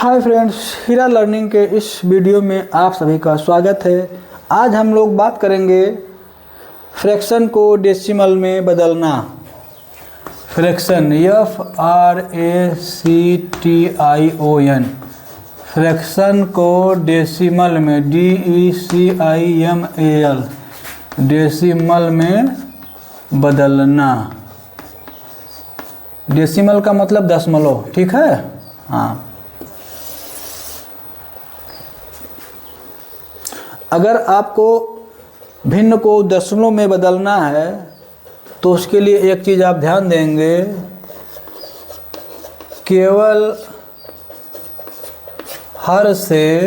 Hi friends, हीरा learning के इस video में आप सभी का स्वागत है। आज हम लोग बात करेंगे फ्रैक्शन को डेसिमल में बदलना। फ्रैक्शन FRACTION, फ्रैक्शन को डेसिमल में DECIMAL, डेसिमल में बदलना। डेसिमल का मतलब दशमलव, ठीक है। हाँ, अगर आपको भिन्न को दशमलव में बदलना है तो उसके लिए एक चीज़ आप ध्यान देंगे, केवल हर से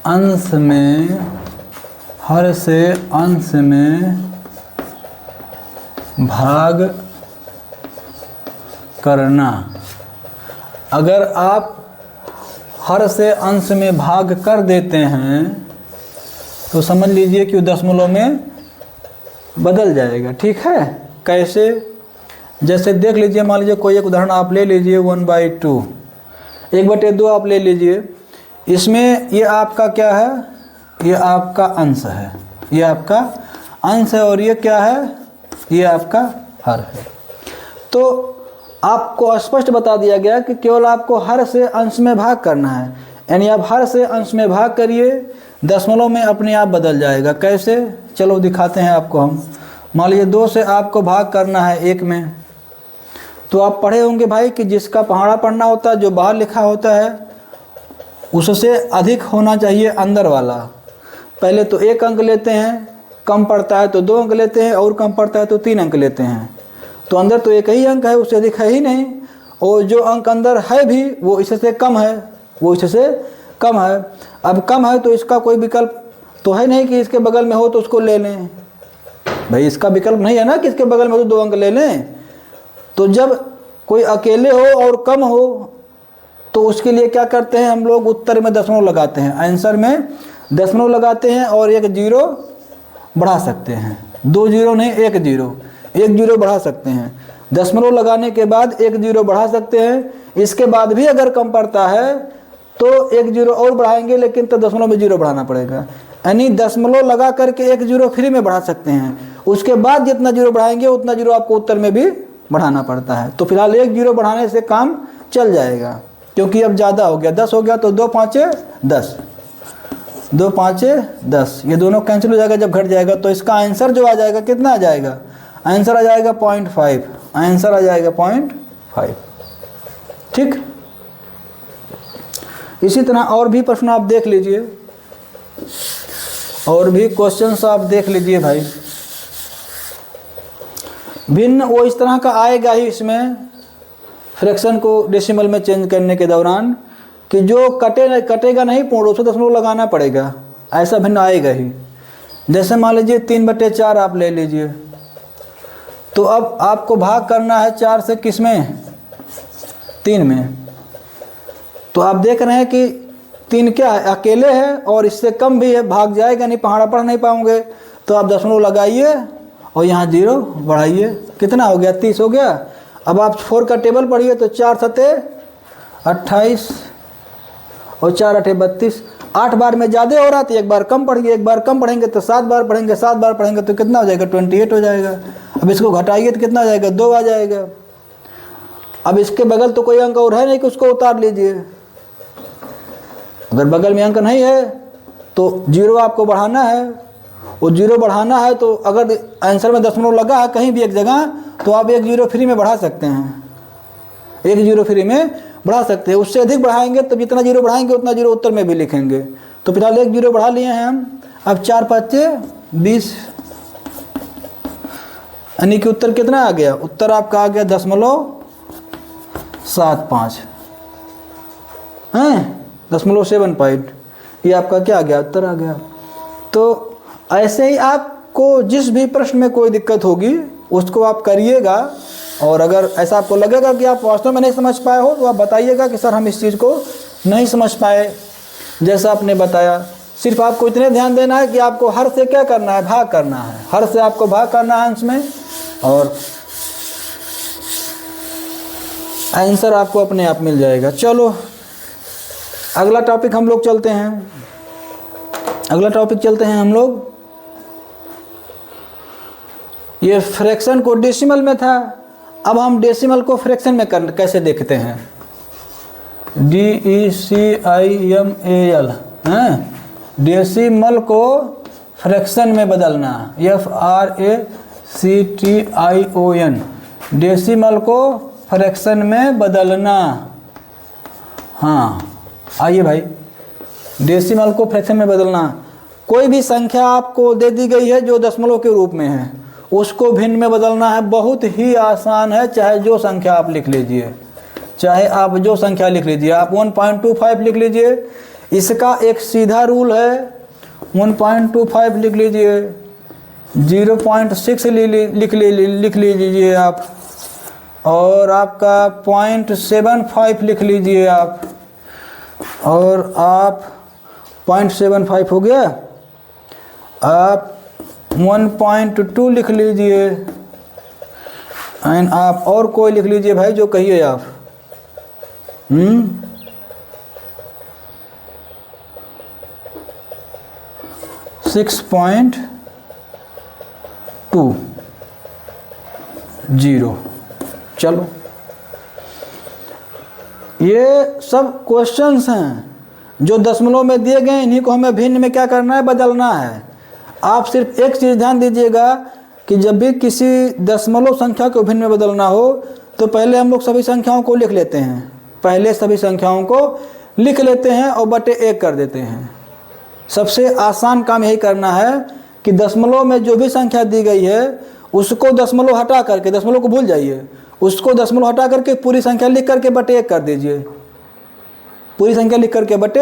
अंश में भाग करना। अगर आप हर से अंश में भाग कर देते हैं तो समझ लीजिए कि वो दशमलव में बदल जाएगा, ठीक है। कैसे? जैसे देख लीजिए, मान लीजिए कोई एक उदाहरण आप ले लीजिए, 1/2, 1/2 आप ले लीजिए। इसमें ये आपका क्या है? ये आपका अंश है, ये आपका अंश है, और ये क्या है? ये आपका हर है। तो आपको स्पष्ट बता दिया गया कि केवल आपको हर से अंश में भाग करना है, यानी आप हर से अंश में भाग करिए, दशमलव में अपने आप बदल जाएगा। कैसे? चलो दिखाते हैं आपको हम। मान लीजिए 2 से आपको भाग करना है 1 में, तो आप पढ़े होंगे भाई कि जिसका पहाड़ा पढ़ना होता है, जो बाहर लिखा होता है उससे अधिक होना चाहिए अंदर वाला। पहले तो 1 अंक लेते हैं, कम पड़ता है तो 2 अंक लेते हैं, और कम पड़ता है तो 3 अंक लेते हैं। तो अंदर तो एक ही अंक है, उससे अधिक है ही नहीं, और जो अंक अंदर है भी वो इससे कम है, वो इससे कम है। अब कम है तो इसका कोई विकल्प तो है नहीं कि इसके बगल में हो तो उसको ले लें। भाई इसका विकल्प नहीं है ना कि इसके बगल में तो 2 अंक ले लें। तो जब कोई अकेले हो और कम हो तो उसके लिए क्या करते हैं हम लोग? उत्तर में दशमलव लगाते हैं, आंसर में दशमलव लगाते हैं, और 1 0 बढ़ा सकते हैं। 2 0 नहीं, 1 0, 1 0 बढ़ा सकते हैं। दशमलव लगाने के बाद 1 0 बढ़ा सकते हैं। इसके बाद भी अगर कम पड़ता है तो 1 0 और बढ़ाएंगे, लेकिन तो दशमलव में 0 बढ़ाना पड़ेगा। यानी दशमलव लगा करके 1 0 फ्री में बढ़ा सकते हैं। उसके बाद जितना 0 बढ़ाएंगे उतना 0 आपको उत्तर में भी बढ़ाना पड़ता है। तो फिलहाल 1 0 बढ़ाने से काम चल जाएगा, क्योंकि अब ज़्यादा हो गया, 10 हो गया, तो 2 5 10, 2 5 10, ये दोनों कैंसिल हो जाएगा। जब घट जाएगा तो इसका आंसर जो आ जाएगा, कितना आ जाएगा? आंसर आ जाएगा 0.5, आंसर आ जाएगा 0.5, ठीक। इसी तरह और भी प्रश्न आप देख लीजिए, और भी क्वेश्चंस आप देख लीजिए भाई। भिन्न वो इस तरह का आएगा ही इसमें, फ्रैक्शन को डेसिमल में चेंज करने के दौरान, कि जो कटेगा नहीं पूर्ण रूप से, दशमलव लगाना पड़ेगा, ऐसा भिन्न आएगा ही। जैसे मान लीजिए 3/4 आप ले लीजिए, तो अब आपको भाग करना है 4 से, किस में? 3 में। तो आप देख रहे हैं कि 3 क्या है? अकेले है, और इससे कम भी है, भाग जाएगा नहीं, पहाड़ा पढ़ नहीं पाओगे। तो आप दशमलव लगाइए और यहाँ 0 बढ़ाइए, कितना हो गया? 30 हो गया। अब आप 4 का टेबल पढ़िए, तो 4 7 28 और 4 8 32, 8 बार में ज़्यादा हो रहा, तो 1 बार कम पढ़िए, 1 बार कम पढ़ेंगे तो 7 बार पढ़ेंगे, 7 बार पढ़ेंगे तो कितना हो जाएगा? 28 हो जाएगा। अब इसको घटाइए तो कितना आ जाएगा? 2 आ जाएगा। अब इसके बगल तो कोई अंक और है नहीं कि उसको उतार लीजिए। अगर बगल में अंक नहीं है तो 0 आपको बढ़ाना है, और 0 बढ़ाना है तो अगर आंसर में दशमलव लगा है कहीं भी एक जगह, तो आप 1 0 फ्री में बढ़ा सकते हैं, 1 0 फ्री में बढ़ा सकते हैं। उससे अधिक बढ़ाएंगे तो जितना 0 बढ़ाएंगे उतना 0 उत्तर में भी लिखेंगे। तो फिलहाल 1 0 बढ़ा लिए हैं हम। अब 4 5 20, यानी कि उत्तर कितना आ गया? उत्तर आपका आ गया 0.75 हैं, 0.75। ये आपका क्या आ गया? उत्तर आ गया। तो ऐसे ही आपको जिस भी प्रश्न में कोई दिक्कत होगी उसको आप करिएगा, और अगर ऐसा आपको लगेगा कि आप वास्तव में नहीं समझ पाए हो तो आप बताइएगा कि सर हम इस चीज़ को नहीं समझ पाए, जैसा आपने बताया। सिर्फ आपको इतने ध्यान देना है कि आपको हर से क्या करना है? भाग करना है। हर से आपको भाग करना है अंश में, और आंसर आपको अपने आप मिल जाएगा। चलो अगला टॉपिक हम लोग चलते हैं, अगला टॉपिक चलते हैं हम लोग। ये फ्रैक्शन को डेसिमल में था, अब हम डेसिमल को फ्रैक्शन में कैसे देखते हैं। DECIMAL हैं, डेसिमल को फ्रैक्शन में बदलना, FRACTION, डेसिमल को फ्रैक्शन में बदलना। हाँ आइए भाई, डेसिमल को फ्रैक्शन में बदलना। कोई भी संख्या आपको दे दी गई है जो दशमलव के रूप में है, उसको भिन्न में बदलना है। बहुत ही आसान है, चाहे जो संख्या आप लिख लीजिए, चाहे आप जो संख्या लिख लीजिए, आप 1.25 लिख लीजिए, इसका एक सीधा रूल है, 1.25 लिख लीजिए, 0.6 लिख लीजिए आप, और आपका 0.75 लिख लीजिए आप, और आप 0.75 हो गया, आप 1.2 लिख लीजिए, एंड आप और कोई लिख लीजिए भाई जो कहिए आप। 6.20। चलो ये सब क्वेश्चंस हैं जो दशमलव में दिए गए, इन्हीं को हमें भिन्न में क्या करना है, बदलना है। आप सिर्फ एक चीज़ ध्यान दीजिएगा कि जब भी किसी दशमलव संख्या को भिन्न में बदलना हो तो पहले हम लोग सभी संख्याओं को लिख लेते हैं, पहले सभी संख्याओं को लिख लेते हैं और बटे 1 कर देते हैं। सबसे आसान काम यही करना है कि दशमलव में जो भी संख्या दी गई है उसको दशमलव हटा करके, दशमलव को भूल जाइए, उसको दशमलव हटा करके पूरी संख्या लिख करके बटे 1 कर दीजिए, पूरी संख्या लिख करके बटे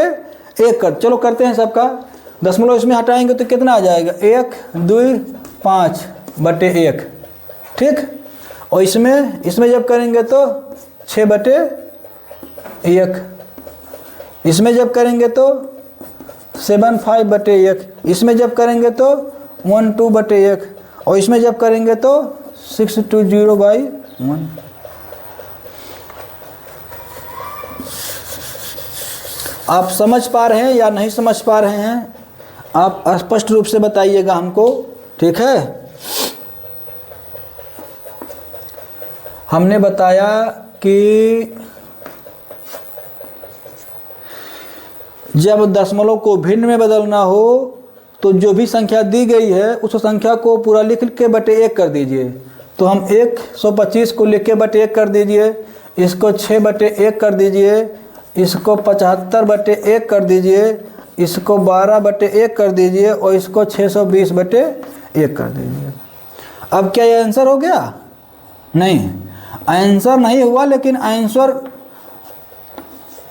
1 कर। चलो करते हैं सबका। दशमलव इसमें हटाएंगे तो कितना आ जाएगा, 1, 2, 5 बटे 1, ठीक। और इसमें जब करेंगे तो 6 बटे 1, इसमें जब करेंगे तो 7, 5 बटे 1, इसमें जब करेंगे तो 1, 2 बटे 1, और इसमें जब करेंगे तो 620/1। आप समझ पा रहे हैं या नहीं समझ पा रहे हैं, आप स्पष्ट रूप से बताइएगा हमको, ठीक है। हमने बताया कि जब दशमलव को भिन्न में बदलना हो तो जो भी संख्या दी गई है उस संख्या को पूरा लिख के बटे 1 कर दीजिए। तो हम 125 को लिख के बटे 1 कर दीजिए, इसको 6 बटे 1 कर दीजिए, इसको 75 बटे 1 कर दीजिए, इसको 12 बटे 1 कर दीजिए, और इसको 620 बटे 1 कर दीजिए। अब क्या ये आंसर हो गया? नहीं, आंसर नहीं हुआ, लेकिन आंसर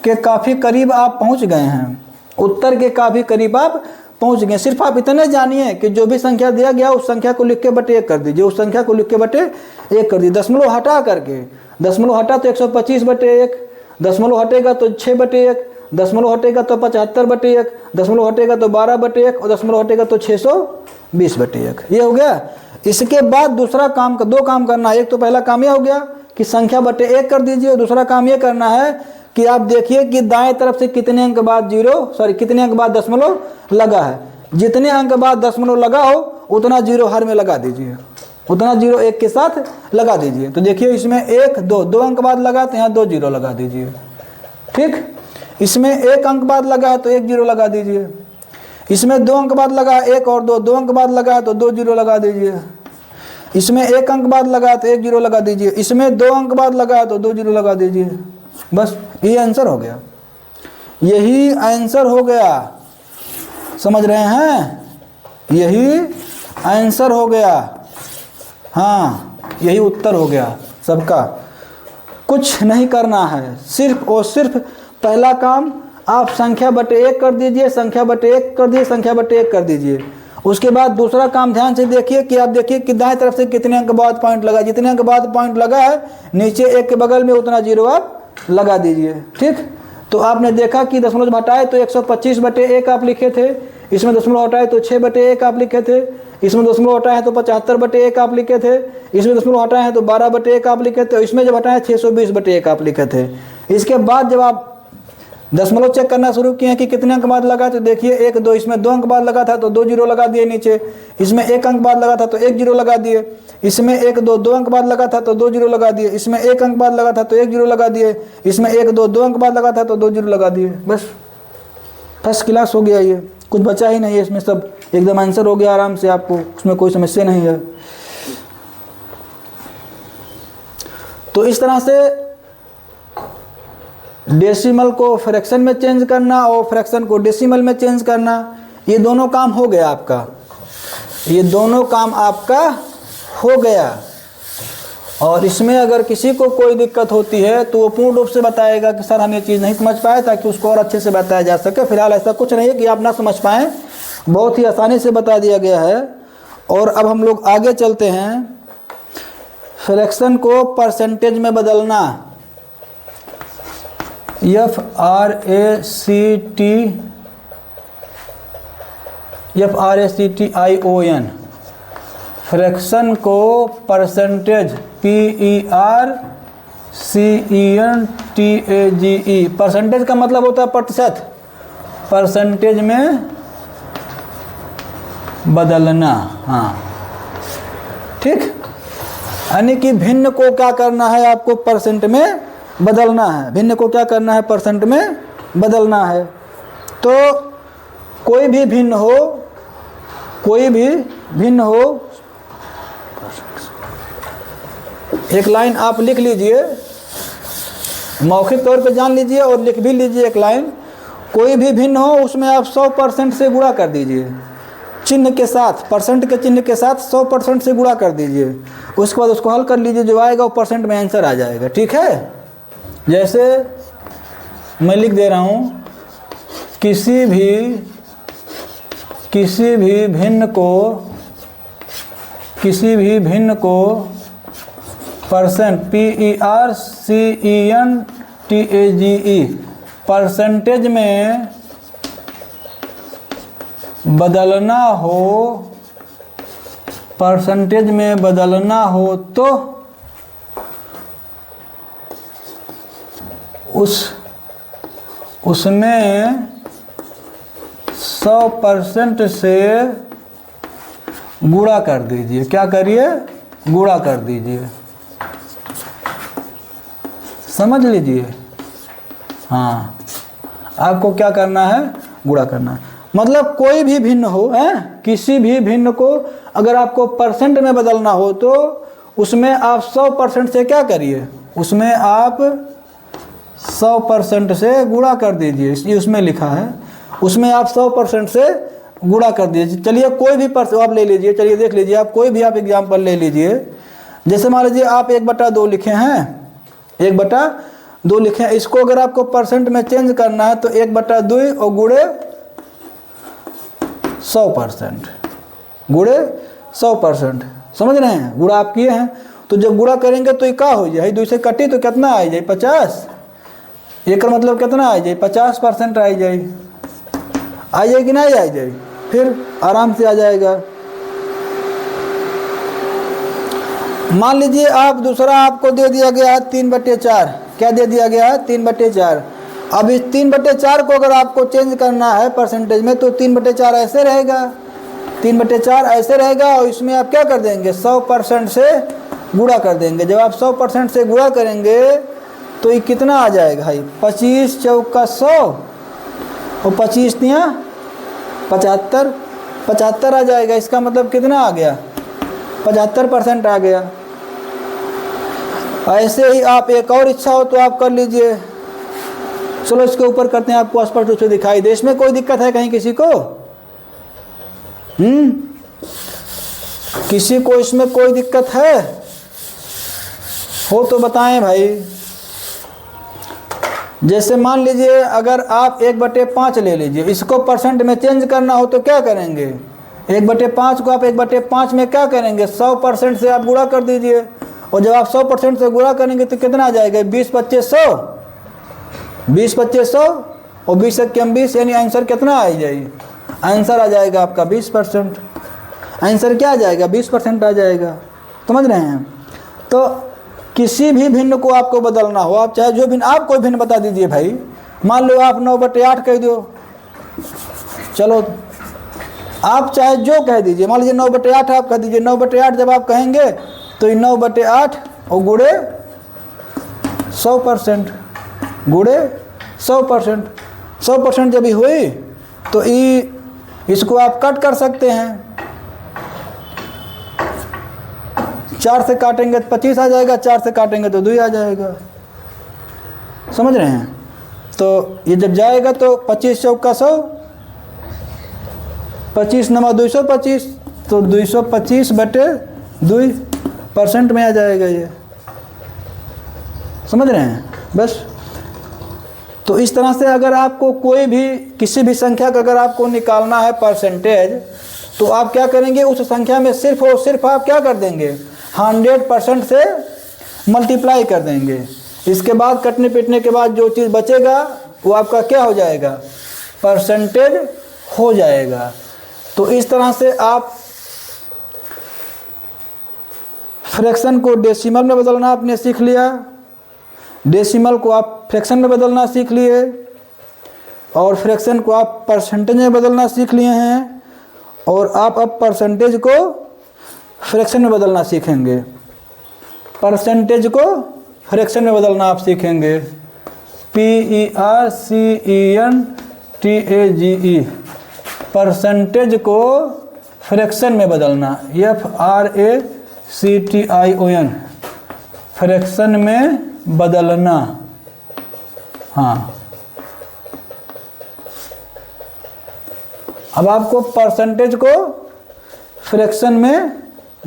के काफ़ी करीब आप पहुंच गए हैं, उत्तर के काफ़ी करीब आप पहुंच गए। सिर्फ आप इतने जानिए कि जो भी संख्या दिया गया उस संख्या को लिख के बटे 1 कर दीजिए, उस संख्या को लिख के बटे 1 कर दीजिए। दशमलव हटा करके, दशमलव हटा तो 125 बटे 1, दशमलव हटेगा तो 6 बटे 1, दशमलव हटेगा तो 75 बटे 1, दशमलव हटेगा तो 12 बटे 1, और दशमलव हटेगा तो 620 बटे 1। ये हो गया। इसके बाद दूसरा काम, 2 काम करना है। एक तो पहला काम यह हो गया कि संख्या बटे 1 कर दीजिए, और दूसरा काम ये करना है कि आप देखिए कि दाएं तरफ से कितने अंक बाद कितने अंक बाद दशमलव लगा है। जितने अंक बाद दशमलव लगा हो उतना 0 हर में लगा दीजिए, उतना 0 1 के साथ लगा दीजिए। तो देखिए इसमें 1, 2 अंक बाद लगा तो यहाँ 2 0 लगा दीजिए, ठीक। इसमें 1 अंक बाद लगा है तो 1 0 लगा दीजिए, इसमें 2 अंक बाद लगा 1 और 2 अंक बाद लगा तो 2 0 लगा दीजिए, इसमें 1 अंक बाद लगा तो 1 0 लगा दीजिए, इसमें 2 अंक बाद लगा तो 2 0 लगा दीजिए। बस ये आंसर हो गया, यही आंसर हो गया। समझ रहे हैं? यही आंसर हो गया, हाँ यही उत्तर हो गया सबका। कुछ नहीं करना है, सिर्फ और सिर्फ पहला काम आप संख्या बटे 1 कर दीजिए, संख्या बटे 1 कर दीजिए, संख्या बटे 1 कर दीजिए। उसके बाद दूसरा काम ध्यान से देखिए कि आप देखिए कि दाएं तरफ से कितने अंक बाद पॉइंट लगा, जितने अंक बाद पॉइंट लगा है नीचे 1 के बगल में उतना 0 आप लगा दीजिए, ठीक। तो आपने देखा कि दशमलव हटाए तो 125 बटे 1 आप लिखे थे, इसमें दशमलव हटाए तो 6 बटे 1 आप लिखे थे, इसमें दशमलव हटाए हैं तो 75/1 आप लिखे थे, इसमें दशमलव हटाए हैं तो 12/1 आप लिखे थे, इसमें जब हटाए 620/1 आप लिखे थे। इसके बाद जब आप दशमलव चेक करना शुरू किए कि कितने अंक बाद लगा, तो देखिए 1 2, इसमें 2 अंक बाद लगा था तो 2 जीरो लगा दिए नीचे, इसमें 1 अंक बाद लगा था तो 1 जीरो लगा दिए, इसमें 1 2 2 अंक बाद लगा था तो 2 जीरो लगा दिए, इसमें 1 अंक बाद लगा था तो 1 जीरो लगा दिए, इसमें 1 2 2 अंक बाद लगा था तो 2 जीरो लगा दिए। बस फर्स्ट क्लास हो गया, ये कुछ बचा ही नहीं है इसमें, सब एकदम आंसर हो गया आराम से, आपको उसमें कोई समस्या नहीं है। तो इस तरह से डेसिमल को फ्रैक्शन में चेंज करना और फ्रैक्शन को डेसिमल में चेंज करना, ये दोनों काम हो गया आपका, ये दोनों काम आपका हो गया। और इसमें अगर किसी को कोई दिक्कत होती है तो वो पूर्ण रूप से बताएगा कि सर हम ये चीज़ नहीं समझ पाए, ताकि उसको और अच्छे से बताया जा सके। फिलहाल ऐसा कुछ नहीं है कि आप ना समझ पाएँ, बहुत ही आसानी से बता दिया गया है। और अब हम लोग आगे चलते हैं, फ्रैक्शन को परसेंटेज में बदलना, FRACTION, फ्रैक्शन को परसेंटेज PERCENTAGE, परसेंटेज का मतलब होता है प्रतिशत, परसेंटेज में बदलना। हाँ ठीक, यानी कि भिन्न को क्या करना है आपको परसेंट में बदलना है, भिन्न को क्या करना है परसेंट में बदलना है। तो कोई भी भिन्न हो, कोई भी भिन्न हो, एक लाइन आप लिख लीजिए, मौखिक तौर पे जान लीजिए और लिख भी लीजिए एक लाइन, कोई भी भिन्न हो उसमें आप 100% से गुणा कर दीजिए, चिन्ह के साथ, परसेंट के चिन्ह के साथ 100% से गुणा कर दीजिए, उसके बाद उसको हल कर लीजिए, जो आएगा वो परसेंट में आंसर आ जाएगा। ठीक है, जैसे मैं लिख दे रहा हूँ, किसी भी भिन्न को परसेंट PERCENTAGE परसेंटेज में बदलना हो, परसेंटेज में बदलना हो तो उसमें 100% से गुणा कर दीजिए। क्या करिए? गुणा कर दीजिए, समझ लीजिए। हाँ, आपको क्या करना है? गुणा करना है। मतलब कोई भी भिन्न हो, है किसी भी भिन्न को अगर आपको परसेंट में बदलना हो तो उसमें आप 100% से क्या करिए? उसमें आप 100% से गुणा कर दीजिए। इसलिए उसमें लिखा है, उसमें आप 100% से गुणा कर दीजिए। चलिए कोई भी आप ले लीजिए, चलिए देख लीजिए, आप कोई भी आप एग्जाम्पल ले लीजिए। जैसे मान लीजिए आप 1/2 लिखे हैं, 1/2 लिखे हैं, इसको अगर आपको परसेंट में चेंज करना है तो 1/2 और गुणे 100%, गुणे 100%, समझ रहे हैं? गुणा आप किए हैं तो जब गुणा करेंगे तो ये क्या हो जाए? 2 से कटी तो कितना आ जाए? 50। एक का मतलब कितना आ जाए? 50% आ जाए कि नहीं आ जाए? फिर आराम से आ जाएगा। मान लीजिए आप दूसरा आपको दे दिया गया है 3/4। क्या दे दिया गया है? 3/4। अब इस 3/4 को अगर आपको चेंज करना है परसेंटेज में तो 3/4 ऐसे रहेगा, 3/4 ऐसे रहेगा और इसमें आप क्या कर देंगे? 100% से गुणा कर देंगे। जब आप 100% से गुणा करेंगे तो ये कितना आ जाएगा भाई? 25 चौका 100 और 25 तिया 75, 75 आ जाएगा। इसका मतलब कितना आ गया? 75% आ गया। ऐसे ही आप एक और इच्छा हो तो आप कर लीजिए। चलो इसके ऊपर करते हैं, आपको स्पष्ट रूप से दिखाई दे। इसमें कोई दिक्कत है कहीं किसी को? किसी को इसमें कोई दिक्कत है? हो तो बताएं भाई। जैसे मान लीजिए अगर आप 1/5 ले लीजिए, इसको परसेंट में चेंज करना हो तो क्या करेंगे? 1/5 को आप 1/5 में क्या करेंगे? 100% से आप गुणा कर दीजिए। और जब आप 100% से गुणा करेंगे तो कितना आ जाएगा? 20/2500, 20/2500 और 20 × 20 यानी आंसर कितना आ जाएगी? आंसर आ जाएगा आपका 20%। आंसर क्या आ जाएगा? 20% आ जाएगा। समझ रहे हैं? तो किसी भी भिन्न को आपको बदलना हो, आप चाहे जो भिन्न, आप कोई भिन्न बता दीजिए भाई। मान लो आप 9/8 कह दो, चलो आप चाहे जो कह दीजिए, मान लीजिए 9/8 आप कह दीजिए। 9/8 जब आप कहेंगे तो ये 9/8 और गुणे 100%, गुणे 100%। 100% जब ये हुई तो इसको आप कट कर सकते हैं। 4 से काटेंगे तो 25 आ जाएगा, 4 से काटेंगे तो 2 आ जाएगा। समझ रहे हैं? तो ये जब जाएगा तो 25 चौका 100, 25 × 225, तो 225/2% में आ जाएगा ये। समझ रहे हैं? बस। तो इस तरह से अगर आपको कोई भी किसी भी संख्या का अगर आपको निकालना है परसेंटेज, तो आप क्या करेंगे? उस संख्या में सिर्फ और सिर्फ आप क्या कर देंगे? 100% से मल्टीप्लाई कर देंगे। इसके बाद कटने पीटने के बाद जो चीज़ बचेगा वो आपका क्या हो जाएगा? परसेंटेज हो जाएगा। तो इस तरह से आप फ्रैक्शन को डेसिमल में बदलना आपने सीख लिया, डेसिमल को आप फ्रैक्शन में बदलना सीख लिए, और फ्रैक्शन को आप परसेंटेज में बदलना सीख लिए हैं, और आप अब परसेंटेज को फ्रैक्शन में बदलना सीखेंगे। परसेंटेज को फ्रैक्शन में बदलना आप सीखेंगे। PERCENTAGE, परसेंटेज को फ्रैक्शन में बदलना। FRACTION, फ्रैक्शन में बदलना। हाँ, अब आपको परसेंटेज को फ्रैक्शन में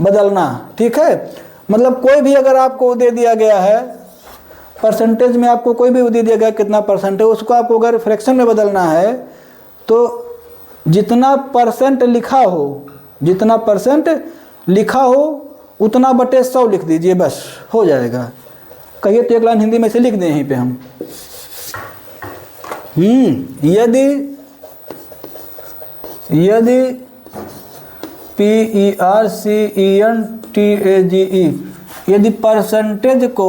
बदलना। ठीक है? मतलब कोई भी अगर आपको दे दिया गया है परसेंटेज में, आपको कोई भी दे दिया गया कितना परसेंट है, उसको आपको अगर फ्रैक्शन में बदलना है तो जितना परसेंट लिखा हो, जितना परसेंट लिखा हो उतना बटे 100 लिख दीजिए, बस हो जाएगा। कहिए तो एक लाइन हिंदी में से लिख दें यहीं पे हम। यदि PERCENTAGE, यदि परसेंटेज को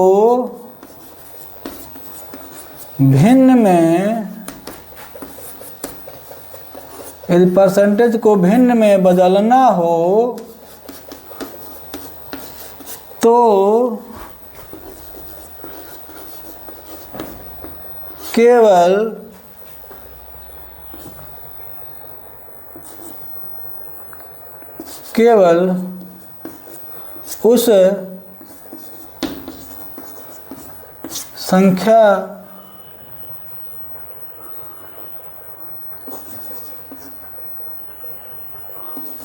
भिन्न में, यदि परसेंटेज को भिन्न में बदलना हो तो केवल उस संख्या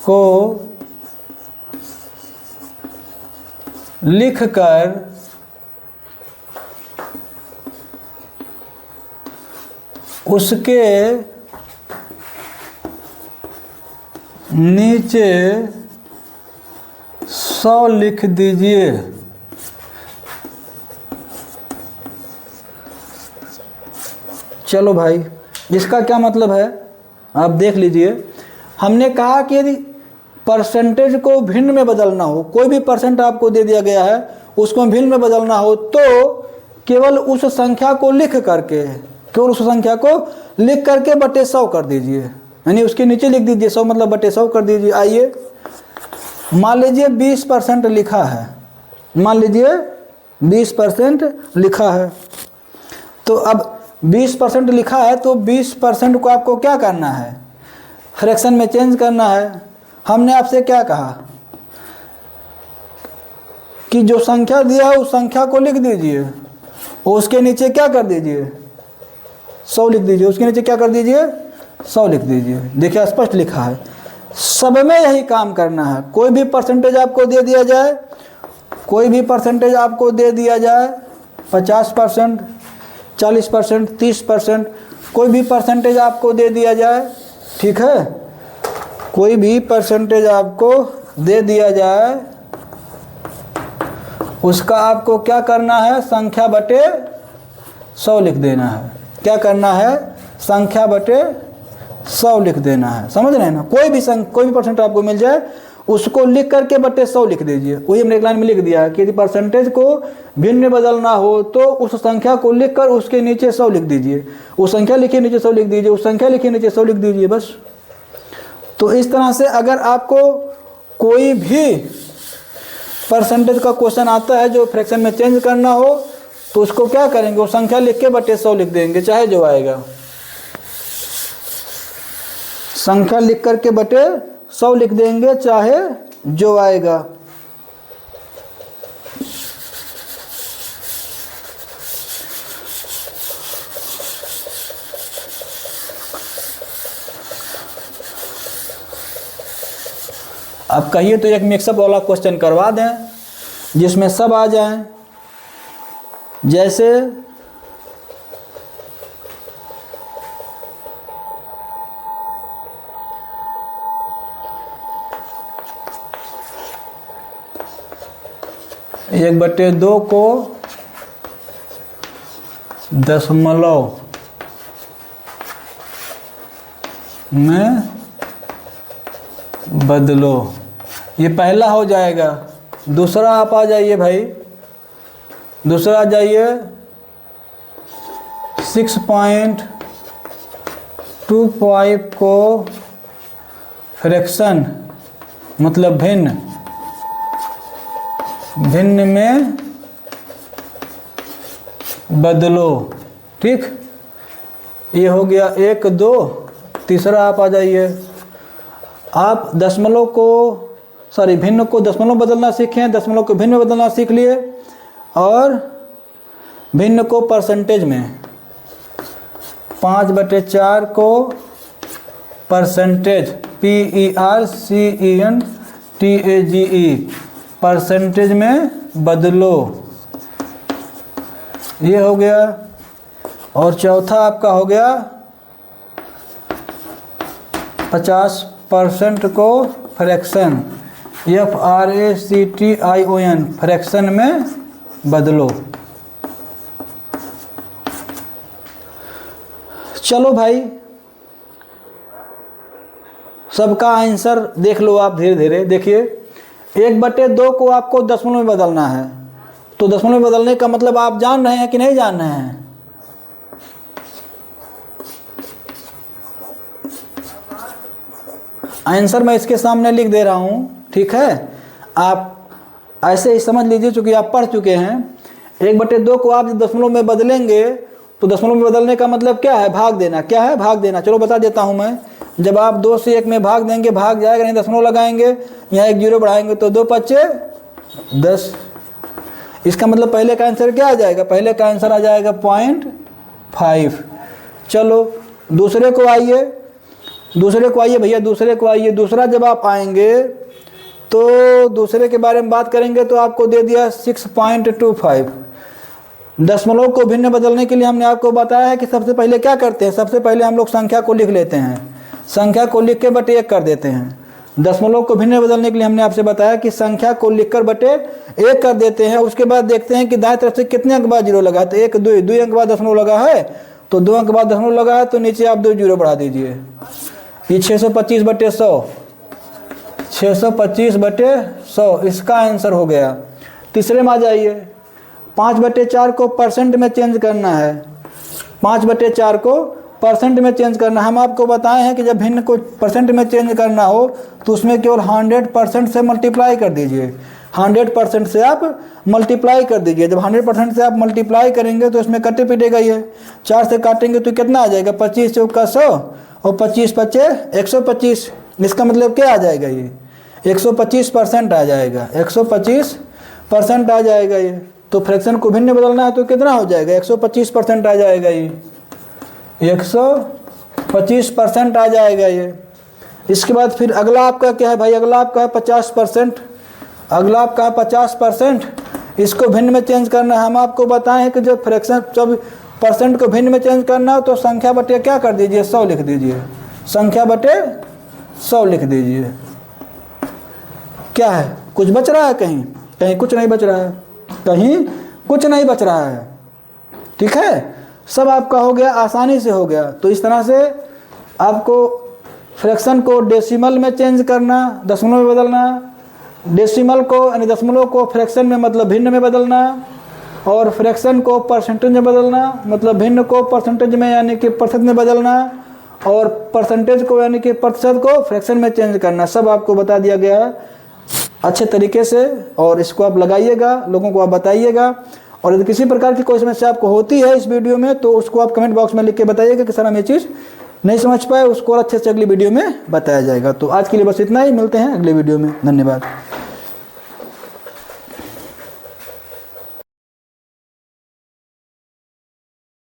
को लिखकर उसके नीचे 100 लिख दीजिए। चलो भाई, इसका क्या मतलब है आप देख लीजिए। हमने कहा कि यदि परसेंटेज को भिन्न में बदलना हो, कोई भी परसेंट आपको दे दिया गया है उसको भिन्न में बदलना हो तो केवल उस संख्या को लिख करके, केवल उस संख्या को लिख करके बटे 100 कर दीजिए, यानी उसके नीचे लिख दीजिए 100 मतलब बटे 100 कर दीजिए। आइए मान लीजिए 20% लिखा है, मान लीजिए 20% लिखा है, तो अब 20% लिखा है तो 20% को आपको क्या करना है? फ्रैक्शन में चेंज करना है। हमने आपसे क्या कहा कि जो संख्या दिया है उस संख्या को लिख दीजिए और उसके नीचे क्या कर दीजिए? 100 लिख दीजिए। उसके नीचे क्या कर दीजिए? 100 लिख दीजिए। देखिए स्पष्ट लिखा है। सब में यही काम करना है। कोई भी परसेंटेज आपको दे दिया जाए, कोई भी परसेंटेज आपको दे दिया जाए, 50%, 40%, 30%, कोई भी परसेंटेज आपको दे दिया जाए, ठीक है, कोई भी परसेंटेज आपको दे दिया जाए, उसका आपको क्या करना है? संख्या बटे 100 लिख देना है। क्या करना है? संख्या बटे 100 लिख देना है। समझ रहे हैं ना? कोई भी परसेंट आपको मिल जाए उसको लिख करके बटे 100 लिख दीजिए। वही हमने एक लाइन में लिख दिया है कि यदि परसेंटेज को भिन्न में बदलना हो तो उस संख्या को लिख कर उसके नीचे 100 लिख दीजिए, उस संख्या लिखिए नीचे 100 लिख दीजिए, उस संख्या लिखिए नीचे 100 लिख दीजिए, बस। तो इस तरह से अगर आपको कोई भी परसेंटेज का क्वेश्चन आता है जो फ्रैक्शन में चेंज करना हो तो उसको क्या करेंगे, वो संख्या लिख के बटे 100 लिख देंगे, चाहे जो आएगा। संख्या लिख करके बटे 100 लिख देंगे, चाहे जो आएगा। अब कहिए तो एक मिक्सअप वाला क्वेश्चन करवा दें जिसमें सब आ जाएं, जैसे एक बटे 2 को दशमलव में बदलो, ये पहला हो जाएगा। दूसरा आप आ जाइए भाई, दूसरा आ जाइए 6.25 को फ्रैक्शन मतलब भिन्न में बदलो, ठीक। ये हो गया 1 2। तीसरा आप आ जाइए, आप दशमलव को भिन्न को दशमलव बदलना सीखे, दशमलव को भिन्न में बदलना सीख लिए, और भिन्न को परसेंटेज में 5/4 को परसेंटेज PERCENTAGE परसेंटेज में बदलो, ये हो गया। और चौथा आपका हो गया 50% को फ्रैक्शन FRACTION फ्रैक्शन में बदलो। चलो भाई, सबका आंसर देख लो आप धीरे धीरे। देखिए 1/2 को आपको दशमलव में बदलना है, तो दशमलव में बदलने का मतलब आप जान रहे हैं कि नहीं जान रहे हैं? आंसर मैं इसके सामने लिख दे रहा हूँ, ठीक है। आप ऐसे ही समझ लीजिए, चूँकि आप पढ़ चुके हैं। 1/2 को आप दशमलव में बदलेंगे तो दशमलव में बदलने का मतलब क्या है? भाग देना। क्या है? भाग देना। चलो बता देता हूँ मैं। जब आप 2 से 1 में भाग देंगे, भाग जाएगा नहीं, दशमलव लगाएंगे, यहाँ 1 0 बढ़ाएंगे तो 2 5 10। इसका मतलब पहले का आंसर क्या आ जाएगा? पहले का आंसर आ जाएगा 0.5। चलो दूसरे को आइए, भैया दूसरे को आइए। दूसरा जब आप आएंगे तो दूसरे के बारे में बात करेंगे तो आपको दे दिया 6.25। दशमलव को भिन्न बदलने के लिए हमने आपको बताया है कि सबसे पहले क्या करते हैं, सबसे पहले हम लोग संख्या को लिख लेते हैं, संख्या को लिख के बटे 1 कर देते हैं। दशमलव को भिन्न बदलने के लिए हमने आपसे बताया कि संख्या को लिखकर बटे 1 कर देते हैं। उसके बाद देखते हैं कि दाएं तरफ से कितने अंक बाद 0 लगा है, तो 1 2 अंक बाद दशमलव लगा है, तो 2 अंक बाद दशमलव लगा है, तो नीचे आप 2 0 बढ़ा दीजिए। ये 625/100, 625/100 इसका आंसर हो गया। तीसरे में आ जाइए, 5/4 को परसेंट में चेंज करना है, 5/4 को परसेंट में चेंज करना। हम आपको बताए हैं कि जब भिन्न को परसेंट में चेंज करना हो तो उसमें केवल 100% से मल्टीप्लाई कर दीजिए, 100% से आप मल्टीप्लाई कर दीजिए। जब 100% से आप मल्टीप्लाई करेंगे तो इसमें कटे पिटेगा, ये 4 से काटेंगे तो कितना आ जाएगा? 25 चौका 100 और 25 5 125। इसका मतलब क्या आ जाएगा? ये 125% आ जाएगा, 125% आ जाएगा ये। तो फ्रैक्शन को भिन्न बदलना है तो कितना हो जाएगा? 125% आ जाएगा ये, 125% आ जाएगा ये। इसके बाद फिर अगला आपका क्या है भाई? अगला आपका है 50%। अगला आपका है 50%। इसको भिन्न में चेंज करना है। हम आपको बताए हैं कि जब फ्रैक्शन जब परसेंट को भिन्न में चेंज करना हो तो संख्या बटे क्या कर दीजिए? 100 लिख दीजिए, संख्या बटे 100 लिख दीजिए। क्या है? कुछ बच रहा है? कहीं कहीं कुछ नहीं बच रहा है, कहीं कुछ नहीं बच रहा है, ठीक है। सब आपका हो गया, आसानी से हो गया। तो इस तरह से आपको फ्रैक्शन को डेसिमल में चेंज करना, दशमलव में बदलना, डेसिमल को यानी दशमलव को फ्रैक्शन में मतलब भिन्न में बदलना, और फ्रैक्शन को परसेंटेज में बदलना मतलब भिन्न को परसेंटेज में यानी कि प्रतिशत में बदलना, और परसेंटेज को यानी कि प्रतिशत को फ्रैक्शन में चेंज करना। सब आपको बता दिया गया है अच्छे तरीके से, और इसको आप लगाइएगा, लोगों को आप बताइएगा। और यदि किसी प्रकार की कोई समस्या आपको होती है इस वीडियो में तो उसको आप कमेंट बॉक्स में लिख के बताइएगा कि सर हम ये चीज़ नहीं समझ पाए, उसको और अच्छे से अगली वीडियो में बताया जाएगा। तो आज के लिए बस इतना ही, मिलते हैं अगले वीडियो में। धन्यवाद।